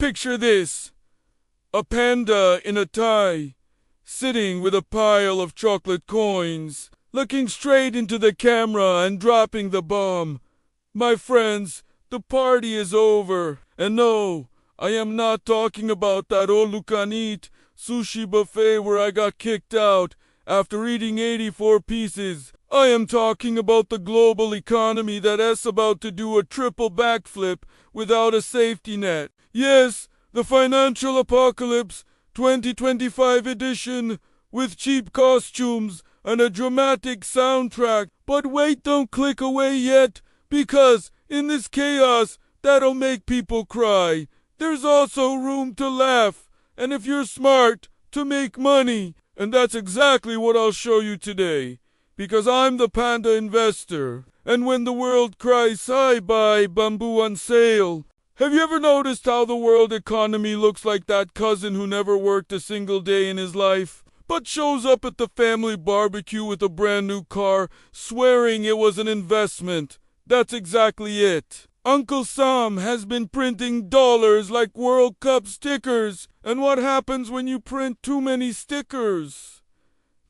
Picture this. A panda in a tie, sitting with a pile of chocolate coins, looking straight into the camera and dropping the bomb. My friends, the party is over. And no, I am not talking about that all-you-can-eat sushi buffet where I got kicked out after eating 84 pieces. I am talking about the global economy that is about to do a triple backflip without a safety net. Yes, the financial apocalypse 2025 edition with cheap costumes and a dramatic soundtrack. But wait, don't click away yet, because in this chaos that'll make people cry, there's also room to laugh, and if you're smart, to make money. And that's exactly what I'll show you today, because I'm the Panda Investor. And when the world cries bye, bamboo on sale. Have you ever noticed how the world economy looks like that cousin who never worked a single day in his life, but shows up at the family barbecue with a brand new car, swearing it was an investment? That's exactly it. Uncle Sam has been printing dollars like World Cup stickers. And what happens when you print too many stickers?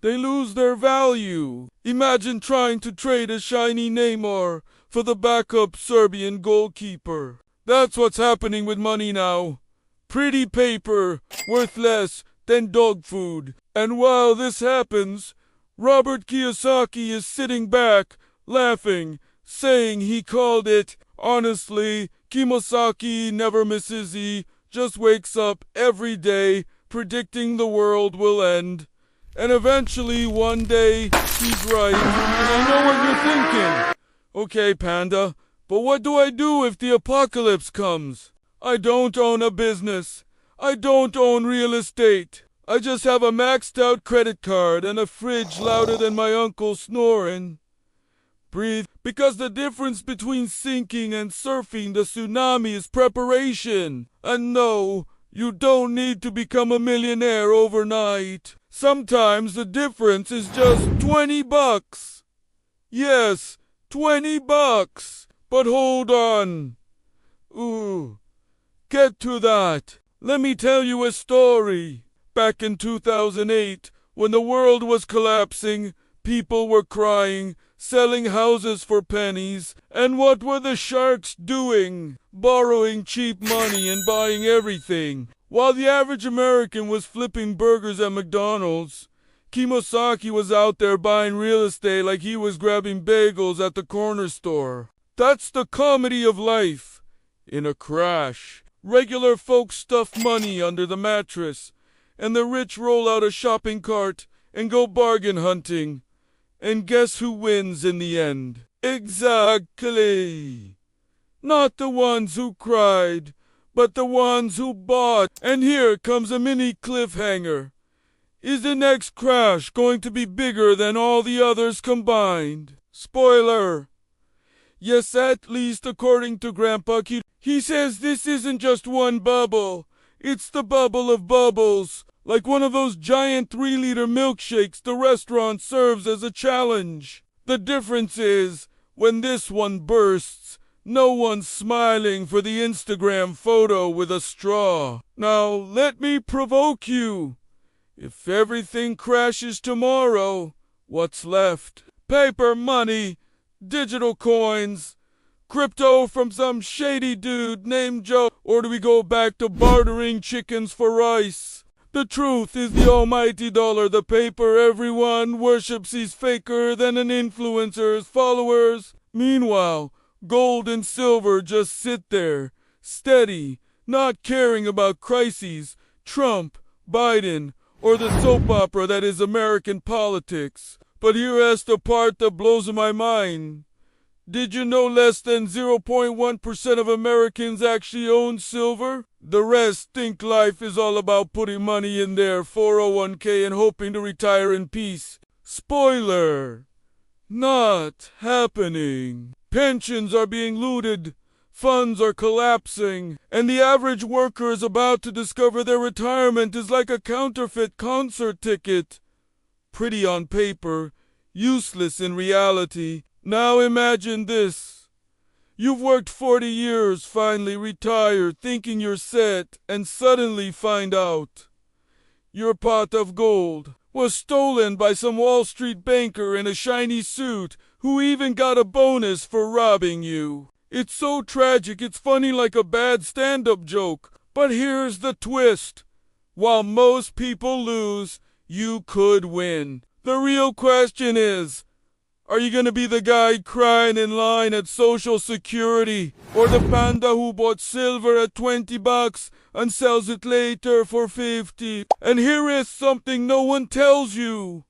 They lose their value. Imagine trying to trade a shiny Neymar for the backup Serbian goalkeeper. That's what's happening with money now. Pretty paper, worth less than dog food. And while this happens, Robert Kiyosaki is sitting back, laughing, saying he called it. Honestly, Kiyosaki never misses. He just wakes up every day predicting the world will end. And eventually, one day, he's right. And I know what you're thinking. Okay, Panda, but what do I do if the apocalypse comes? I don't own a business. I don't own real estate. I just have a maxed out credit card and a fridge louder than my uncle snoring. Breathe, because the difference between sinking and surfing the tsunami is preparation. And no, you don't need to become a millionaire overnight. Sometimes the difference is just $20. Yes, $20. But hold on. Get to that. Let me tell you a story. Back in 2008, when the world was collapsing, people were crying, selling houses for pennies, and what were the sharks doing? Borrowing cheap money and buying everything. While the average American was flipping burgers at McDonald's, Kiyosaki was out there buying real estate like he was grabbing bagels at the corner store. That's the comedy of life. In a crash, regular folks stuff money under the mattress, and the rich roll out a shopping cart and go bargain hunting. And guess who wins in the end? Exactly. Not the ones who cried, but the ones who bought. And here comes a mini cliffhanger. Is the next crash going to be bigger than all the others combined? Spoiler. Yes, at least according to Grandpa Kid. He says this isn't just one bubble. It's the bubble of bubbles. Like one of those giant 3-liter milkshakes the restaurant serves as a challenge. The difference is, when this one bursts, no one's smiling for the Instagram photo with a straw. Now, let me provoke you. If everything crashes tomorrow, what's left? Paper money, digital coins, crypto from some shady dude named Joe, or do we go back to bartering chickens for rice? The truth is the almighty dollar, the paper everyone worships, is faker than an influencer's followers. Meanwhile, gold and silver just sit there, steady, not caring about crises, Trump, Biden, or the soap opera that is American politics. But here's the part that blows my mind. Did you know less than 0.1% of Americans actually own silver? The rest think life is all about putting money in their 401k and hoping to retire in peace. Spoiler! Not happening. Pensions are being looted, funds are collapsing, and the average worker is about to discover their retirement is like a counterfeit concert ticket. Pretty on paper, useless in reality. Now imagine this. You've worked 40 years, finally retired, thinking you're set, and suddenly find out your pot of gold was stolen by some Wall Street banker in a shiny suit who even got a bonus for robbing you. It's so tragic, it's funny like a bad stand-up joke. But here's the twist. While most people lose, you could win. The real question is, are you gonna be the guy crying in line at Social Security? Or the panda who bought silver at $20 and sells it later for 50? And here is something no one tells you.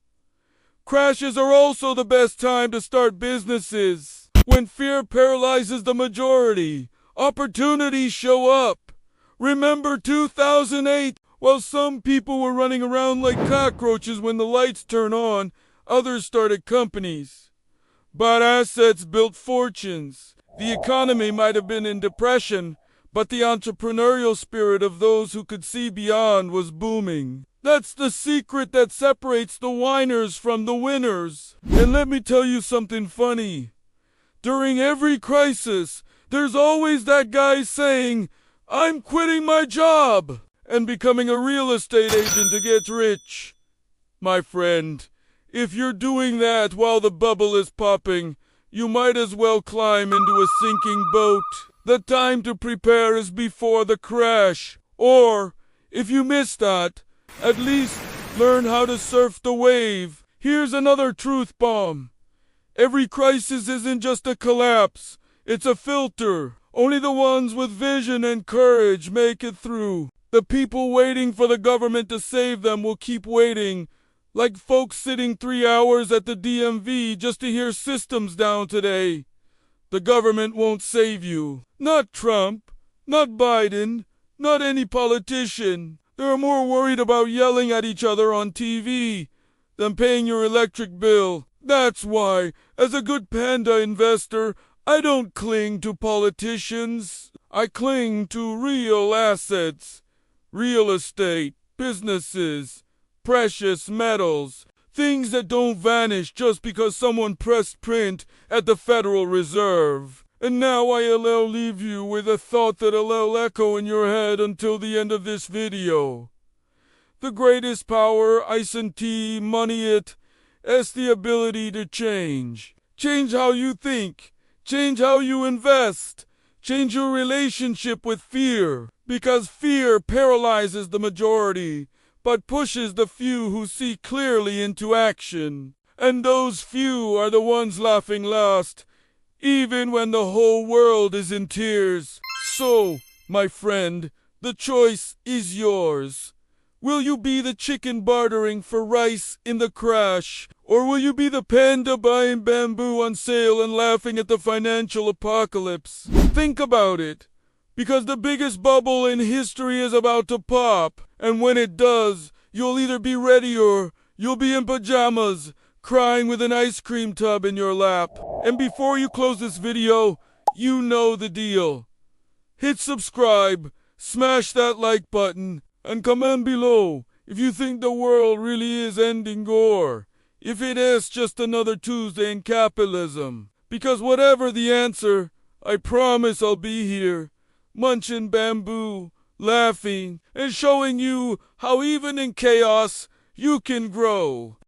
Crashes are also the best time to start businesses. When fear paralyzes the majority, opportunities show up. Remember 2008? While some people were running around like cockroaches when the lights turn on, others started companies. Bought assets, built fortunes. The economy might have been in depression, but the entrepreneurial spirit of those who could see beyond was booming. That's the secret that separates the whiners from the winners. And let me tell you something funny. During every crisis, there's always that guy saying, "I'm quitting my job," and becoming a real estate agent to get rich. My friend, if you're doing that while the bubble is popping, you might as well climb into a sinking boat. The time to prepare is before the crash. Or, if you miss that, at least learn how to surf the wave. Here's another truth bomb. Every crisis isn't just a collapse, it's a filter. Only the ones with vision and courage make it through. The people waiting for the government to save them will keep waiting, like folks sitting 3 hours at the DMV just to hear systems down today. The government won't save you. Not Trump, not Biden, not any politician. They're more worried about yelling at each other on TV than paying your electric bill. That's why, as a good Panda investor, I don't cling to politicians. I cling to real assets. Real estate, businesses, precious metals, things that don't vanish just because someone pressed print at the Federal Reserve. And now I'll leave you with a thought that'll echo in your head until the end of this video. The greatest power, ice and tea, money is the ability to change. Change how you think. Change how you invest. Change your relationship with fear. Because fear paralyzes the majority, but pushes the few who see clearly into action. And those few are the ones laughing last, even when the whole world is in tears. So, my friend, the choice is yours. Will you be the chicken bartering for rice in the crash? Or will you be the panda buying bamboo on sale and laughing at the financial apocalypse? Think about it. Because the biggest bubble in history is about to pop. And when it does, you'll either be ready or you'll be in pajamas, crying with an ice cream tub in your lap. And before you close this video, you know the deal. Hit subscribe, smash that like button, and comment below if you think the world really is ending gore. If it is just another Tuesday in capitalism. Because whatever the answer, I promise I'll be here, munching bamboo, laughing, and showing you how even in chaos you can grow.